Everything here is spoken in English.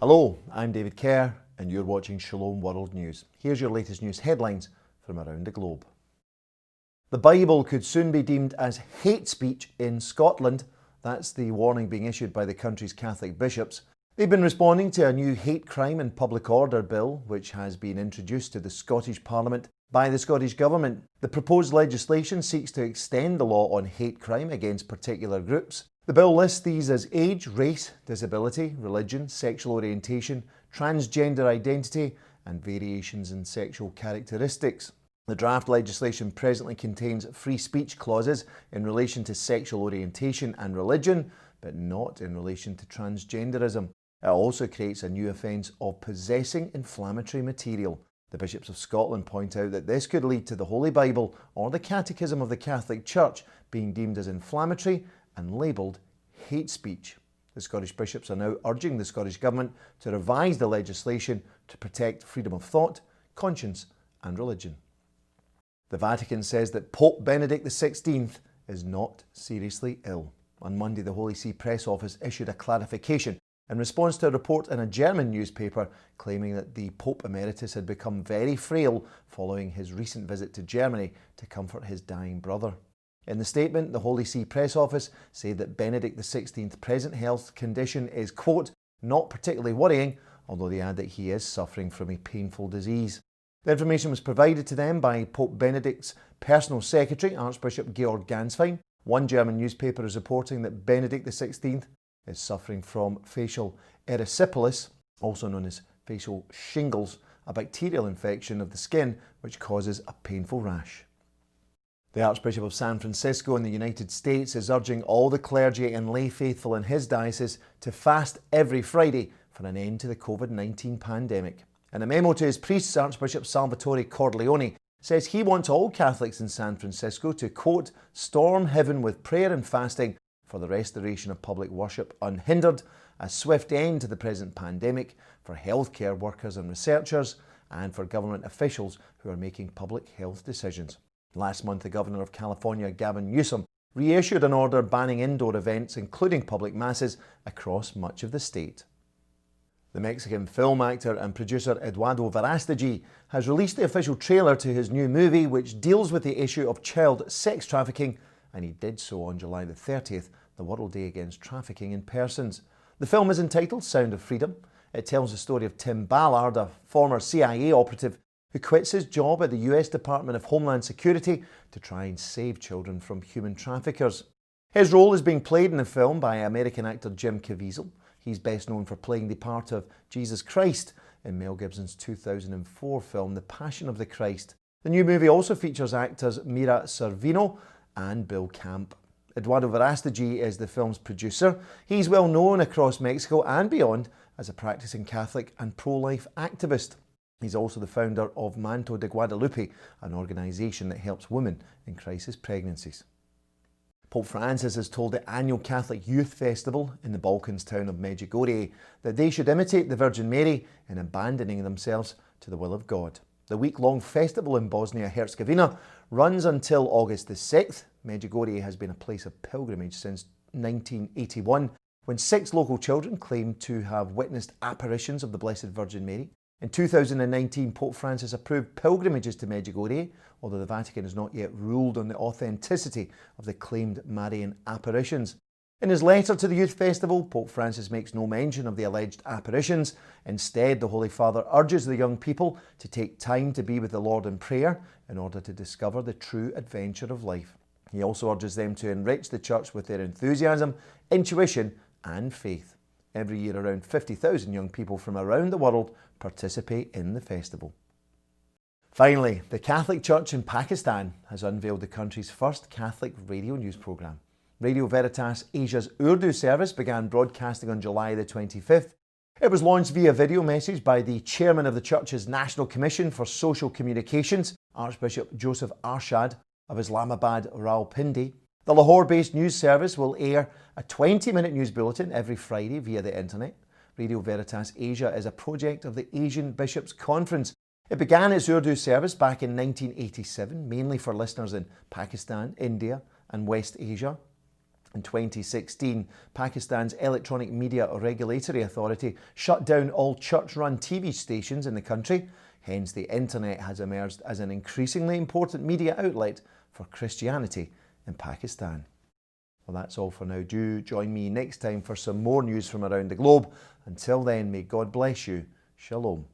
Hello, I'm David Kerr and you're watching Shalom World News. Here's your latest news headlines from around the globe. The Bible could soon be deemed as hate speech in Scotland. That's the warning being issued by the country's Catholic bishops. They've been responding to a new hate crime and public order bill which has been introduced to the Scottish Parliament by the Scottish Government. The proposed legislation seeks to extend the law on hate crime against particular groups. The bill lists these as age, race, disability, religion, sexual orientation, transgender identity and variations in sexual characteristics. The draft legislation presently contains free speech clauses in relation to sexual orientation and religion, but not in relation to transgenderism. It also creates a new offence of possessing inflammatory material. The bishops of Scotland point out that this could lead to the Holy Bible or the Catechism of the Catholic Church being deemed as inflammatory and labelled hate speech. The Scottish bishops are now urging the Scottish Government to revise the legislation to protect freedom of thought, conscience and religion. The Vatican says that Pope Benedict XVI is not seriously ill. On Monday, the Holy See Press Office issued a clarification in response to a report in a German newspaper claiming that the Pope Emeritus had become very frail following his recent visit to Germany to comfort his dying brother. In the statement, the Holy See Press Office said that Benedict XVI's present health condition is, quote, not particularly worrying, although they add that he is suffering from a painful disease. The information was provided to them by Pope Benedict's personal secretary, Archbishop Georg Ganswein. One German newspaper is reporting that Benedict XVI is suffering from facial erysipelas, also known as facial shingles, a bacterial infection of the skin which causes a painful rash. The Archbishop of San Francisco in the United States is urging all the clergy and lay faithful in his diocese to fast every Friday for an end to the COVID-19 pandemic. In a memo to his priests, Archbishop Salvatore Corleone says he wants all Catholics in San Francisco to, quote, storm heaven with prayer and fasting for the restoration of public worship unhindered, a swift end to the present pandemic, for healthcare workers and researchers, and for government officials who are making public health decisions. Last month, the Governor of California, Gavin Newsom, reissued an order banning indoor events, including public masses, across much of the state. The Mexican film actor and producer Eduardo Varastiji has released the official trailer to his new movie, which deals with the issue of child sex trafficking, and he did so on July the 30th, the World Day Against Trafficking in Persons. The film is entitled Sound of Freedom. It tells the story of Tim Ballard, a former CIA operative who quits his job at the US Department of Homeland Security to try and save children from human traffickers. His role is being played in the film by American actor Jim Caviezel. He's best known for playing the part of Jesus Christ in Mel Gibson's 2004 film The Passion of the Christ. The new movie also features actors Mira Sorvino and Bill Camp. Eduardo Varastiji is the film's producer. He's well known across Mexico and beyond as a practicing Catholic and pro-life activist. He's also the founder of Manto de Guadalupe, an organisation that helps women in crisis pregnancies. Pope Francis has told the annual Catholic Youth Festival in the Balkans town of Medjugorje that they should imitate the Virgin Mary in abandoning themselves to the will of God. The week-long festival in Bosnia-Herzegovina runs until August the 6th. Medjugorje has been a place of pilgrimage since 1981, when 6 local children claimed to have witnessed apparitions of the Blessed Virgin Mary. In 2019, Pope Francis approved pilgrimages to Medjugorje, although the Vatican has not yet ruled on the authenticity of the claimed Marian apparitions. In his letter to the Youth Festival, Pope Francis makes no mention of the alleged apparitions. Instead, the Holy Father urges the young people to take time to be with the Lord in prayer in order to discover the true adventure of life. He also urges them to enrich the Church with their enthusiasm, intuition and faith. Every year, around 50,000 young people from around the world participate in the festival. Finally, the Catholic Church in Pakistan has unveiled the country's first Catholic radio news programme. Radio Veritas Asia's Urdu service began broadcasting on July the 25th. It was launched via video message by the chairman of the Church's National Commission for Social Communications, Archbishop Joseph Arshad of Islamabad Rawalpindi. The Lahore-based news service will air a 20-minute news bulletin every Friday via the internet. Radio Veritas Asia is a project of the Asian Bishops' Conference. It began its Urdu service back in 1987, mainly for listeners in Pakistan, India and West Asia. In 2016, Pakistan's Electronic Media Regulatory Authority shut down all church-run TV stations in the country. Hence, the internet has emerged as an increasingly important media outlet for Christianity in Pakistan. Well, that's all for now. Do join me next time for some more news from around the globe. Until then, may God bless you. Shalom.